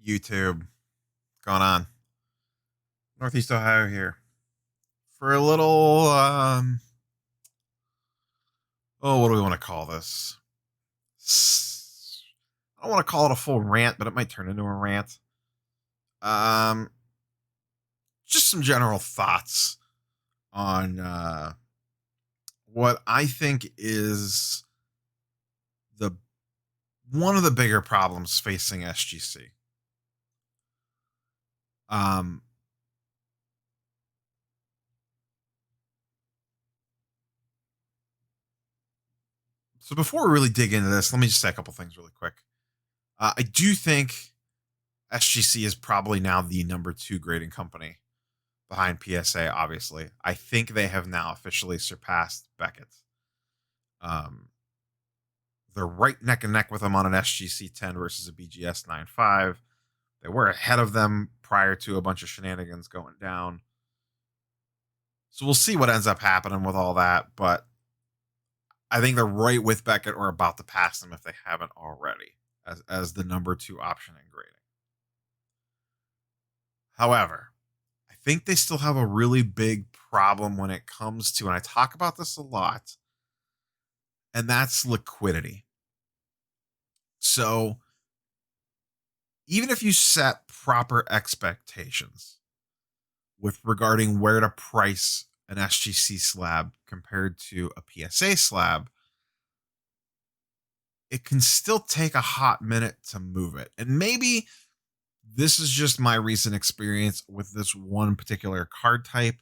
YouTube. What's going on? Northeast Ohio here. For a little what do we want to call this? I don't want to call it a full rant, but it might turn into a rant. Um just some general thoughts on what I think is the one of the bigger problems facing SGC. Um So before we really dig into this, let me just say a couple things really quick. I do think SGC is probably now the number 2 grading company behind PSA. Obviously, I think they have now officially surpassed Beckett. They're right neck and neck with them on an SGC 10 versus a BGS 9.5. They were ahead of them prior to a bunch of shenanigans going down. So we'll see what ends up happening with all that, but I think they're right with Beckett or about to pass them if they haven't already as the number 2 option in grading. However, I think they still have a really big problem when it comes to, and I talk about this a lot, and that's liquidity. So even if you set proper expectations with regarding where to price an SGC slab compared to a PSA slab, it can still take a hot minute to move it. And maybe this is just my recent experience with this one particular card type,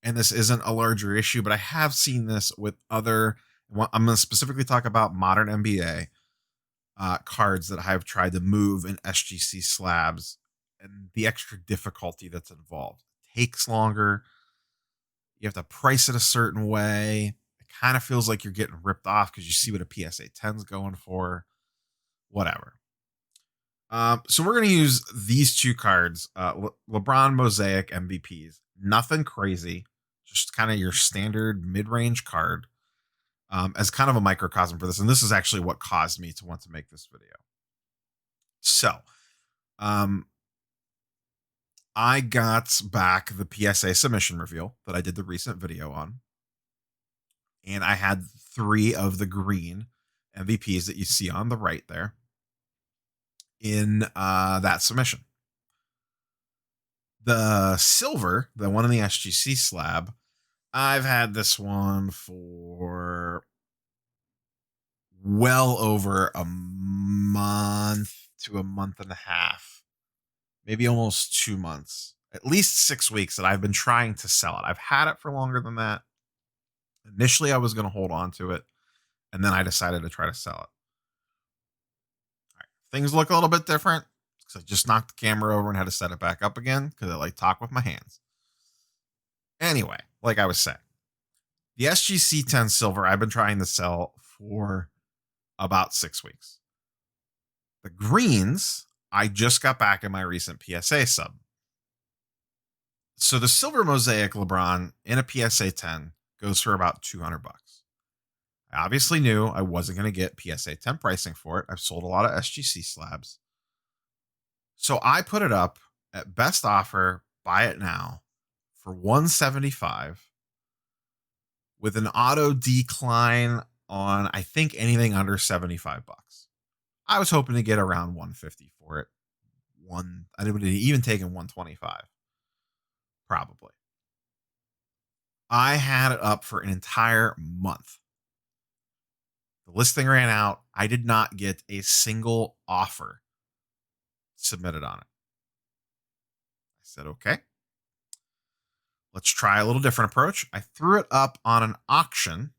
and this isn't a larger issue, but I have seen this with other. I'm going to specifically talk about modern NBA cards that I have tried to move in SGC slabs and the extra difficulty that's involved. It takes longer. You have to price it a certain way. It kind of feels like you're getting ripped off because you see what a PSA 10's going for. Whatever. So we're going to use these 2 cards, LeBron Mosaic MVPs. Nothing crazy, just kind of your standard mid-range card, as kind of a microcosm for this. And this is actually what caused me to want to make this video. So, I got back the PSA submission reveal that I did the recent video on, and I had 3 of the green MVPs that you see on the right there in that submission. The silver, the one in the SGC slab, I've had this one for well over a month to a month and a half, maybe almost 2 months, at least 6 weeks that I've been trying to sell it. I've had it for longer than that. Initially, I was going to hold on to it, and then I decided to try to sell it. All right. Things look a little bit different because I just knocked the camera over and had to set it back up again because I like talk with my hands. Anyway, like I was saying, the SGC 10 silver I've been trying to sell for about 6 weeks. The greens, I just got back in my recent PSA sub. So the silver mosaic LeBron in a PSA 10 goes for about $200. I obviously knew I wasn't going to get PSA 10 pricing for it. I've sold a lot of SGC slabs. So I put it up at best offer, buy it now, for $175 with an auto decline on, I think, anything under $75. I was hoping to get around $150 for it. I would have even taken $125, probably. I had it up for an entire month. The listing ran out. I did not get a single offer submitted on it. I said, okay, let's try a little different approach. I threw it up on an auction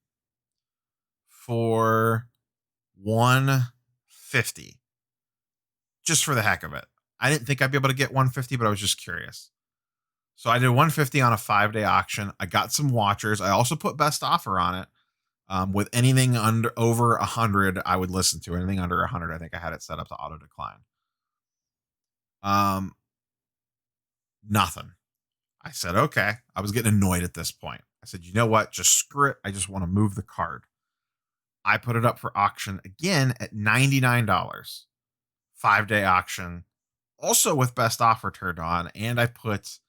for $150, just for the heck of it. I didn't think I'd be able to get $150, but I was just curious. So I did $150 on a 5-day auction. I got some watchers. I also put best offer on it. With anything over 100, I would listen to. Anything under 100, I think I had it set up to auto decline. Nothing. I said, okay. I was getting annoyed at this point. I said, you know what? Just screw it. I just want to move the card. I put it up for auction again at $99. 5-day auction. also with best offer turned on, and I think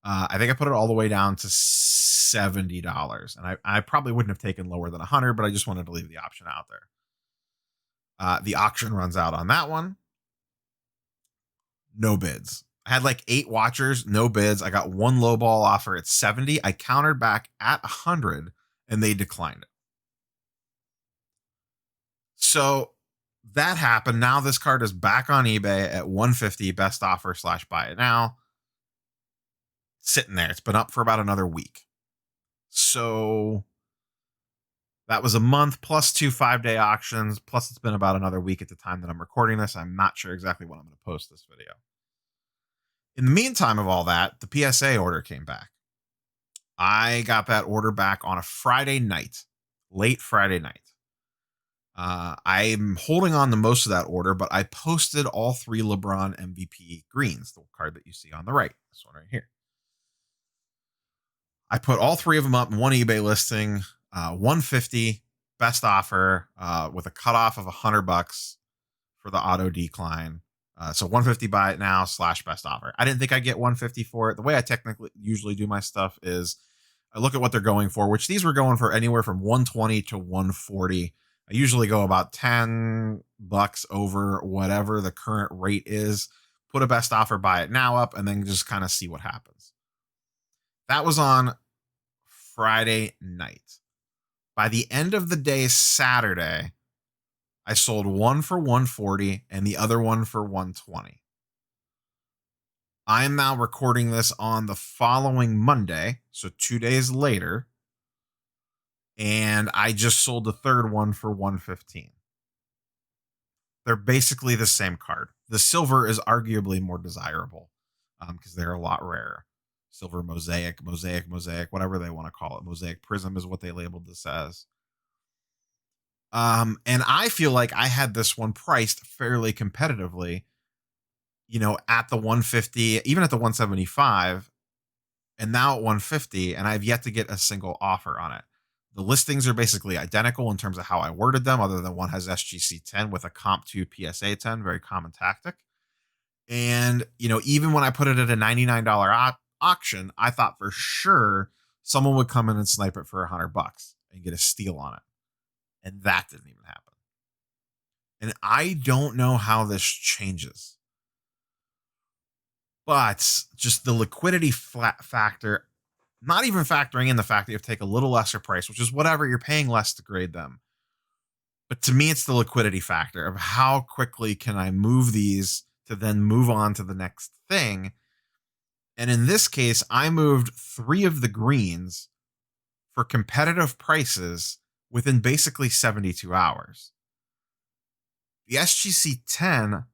I put it all the way down to $70, and I probably wouldn't have taken lower than 100, but I just wanted to leave the option out there. The auction runs out on that one. No bids. I had like 8 watchers, no bids. I got one low ball offer at 70. I countered back at 100 and they declined it. So that happened. Now this card is back on eBay at 150, best offer slash buy it now. Sitting there. It's been up for about another week. So that was a month plus 2 5-day auctions. Plus it's been about another week at the time that I'm recording this. I'm not sure exactly when I'm going to post this video. In the meantime of all that, the PSA order came back. I got that order back on a Friday night, late Friday night. I'm holding on to most of that order, but I posted all 3 LeBron MVP greens, the card that you see on the right, this one right here. I put all 3 of them up in one eBay listing, 150 best offer, with a cutoff of $100 for the auto decline. So 150 buy it now slash best offer. I didn't think I'd get 150 for it. The way I technically usually do my stuff is I look at what they're going for, which these were going for anywhere from 120 to 140. I usually go about $10 over whatever the current rate is, put a best offer, buy it now up, and then just kind of see what happens. That was on Friday night. By the end of the day, Saturday, I sold one for 140 and the other one for 120. I am now recording this on the following Monday, so 2 days later, and I just sold the third one for 115. They're basically the same card. The silver is arguably more desirable because they're a lot rarer. Silver mosaic, whatever they want to call it. Mosaic prism is what they labeled this as. And I feel like I had this one priced fairly competitively, at the 150, even at the 175, and now at 150, and I've yet to get a single offer on it. The listings are basically identical in terms of how I worded them, other than one has SGC 10 with a comp to PSA 10, very common tactic. And, even when I put it at a $99 auction, I thought for sure someone would come in and snipe it for $100 and get a steal on it. And that didn't even happen. And I don't know how this changes. But just the liquidity factor, not even factoring in the fact that you have to take a little lesser price, which is whatever, you're paying less to grade them. But to me, it's the liquidity factor of how quickly can I move these to then move on to the next thing. And in this case, I moved 3 of the greens for competitive prices within basically 72 hours. The SGC 10,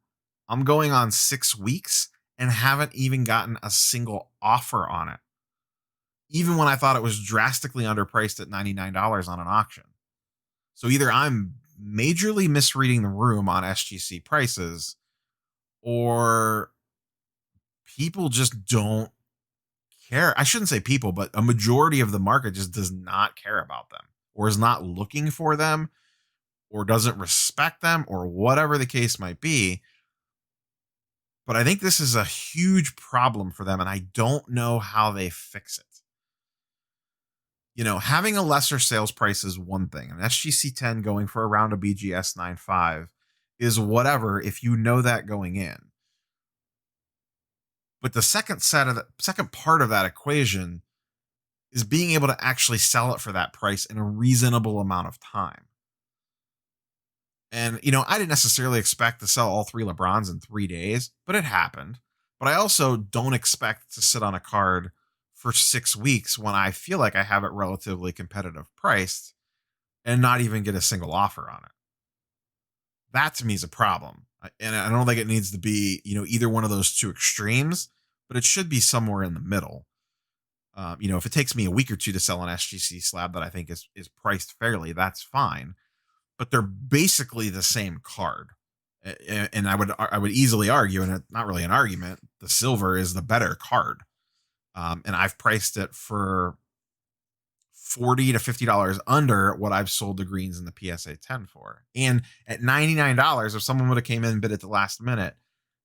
I'm going on 6 weeks and haven't even gotten a single offer on it, even when I thought it was drastically underpriced at $99 on an auction. So either I'm majorly misreading the room on SGC prices, or people just don't care. I shouldn't say people, but a majority of the market just does not care about them, or is not looking for them, or doesn't respect them, or whatever the case might be. But I think this is a huge problem for them, and I don't know how they fix it. Having a lesser sales price is one thing. An SGC 10 going for around a BGS 9.5 is whatever if you know that going in. But the second part of that equation is being able to actually sell it for that price in a reasonable amount of time. And, I didn't necessarily expect to sell all 3 LeBrons in 3 days, but it happened. But I also don't expect to sit on a card for 6 weeks when I feel like I have it relatively competitive priced and not even get a single offer on it. That to me is a problem. And I don't think it needs to be, either one of those two extremes, but it should be somewhere in the middle. If it takes me a week or two to sell an SGC slab that I think is priced fairly, that's fine. But they're basically the same card. And I would easily argue, and it's not really an argument, the silver is the better card. And I've priced it for $40 to $50 under what I've sold the greens in the PSA 10 for. And at $99, if someone would have came in and bid at the last minute,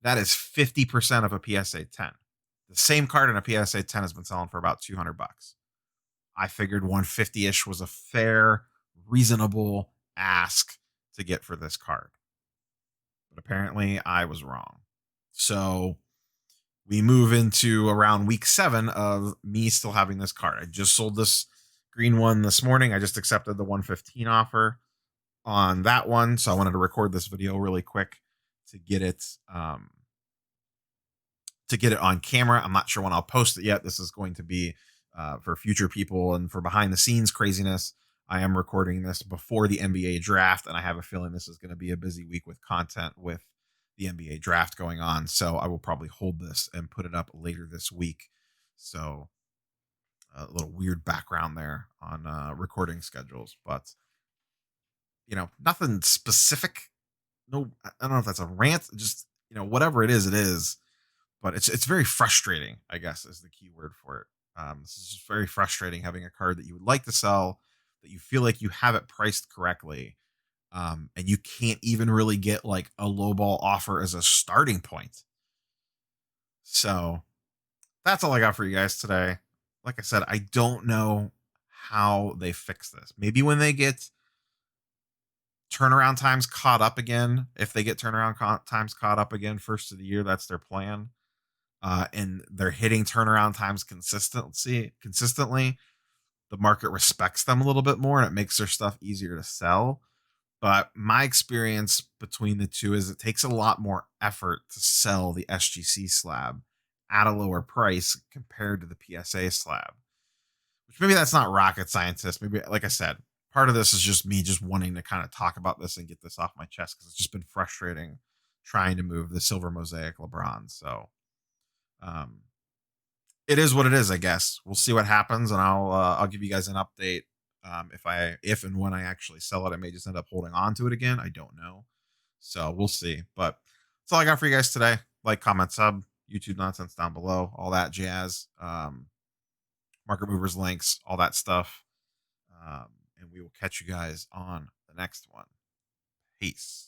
That is 50% of a PSA 10. The same card in a PSA 10 has been selling for about 200 bucks. I figured 150-ish was a fair, reasonable ask to get for this card. But apparently I was wrong. So we move into around week 7 of me still having this card. I just sold this green one this morning. I just accepted the 115 offer on that one. So I wanted to record this video really quick to get it on camera. I'm not sure when I'll post it yet. This is going to be for future people and for behind the scenes craziness. I am recording this before the NBA draft, and I have a feeling this is going to be a busy week with content with the NBA draft going on. So I will probably hold this and put it up later this week. So a little weird background there on recording schedules, but nothing specific. No, I don't know if that's a rant. Just whatever it is, it is. But it's very frustrating, I guess, is the key word for it. This is just very frustrating having a card that you would like to sell, that you feel like you have it priced correctly, and you can't even really get like a lowball offer as a starting point. So that's all I got for you guys today. Like I said, I don't know how they fix this. Maybe when they get turnaround times caught up again, if they get times caught up again first of the year, that's their plan. And they're hitting turnaround times consistently, the market respects them a little bit more and it makes their stuff easier to sell. But my experience between the two is it takes a lot more effort to sell the SGC slab at a lower price compared to the PSA slab. Which maybe that's not rocket scientist. Maybe, like I said, part of this is just me just wanting to kind of talk about this and get this off my chest because it's just been frustrating trying to move the silver mosaic LeBron. So um, it is what it is, I guess. We'll see what happens, and I'll give you guys an update. If and when I actually sell it, I may just end up holding on to it again. I don't know, so we'll see. But that's all I got for you guys today. Like, comment, sub, YouTube nonsense down below, all that jazz. Market movers, links, all that stuff. And we will catch you guys on the next one. Peace.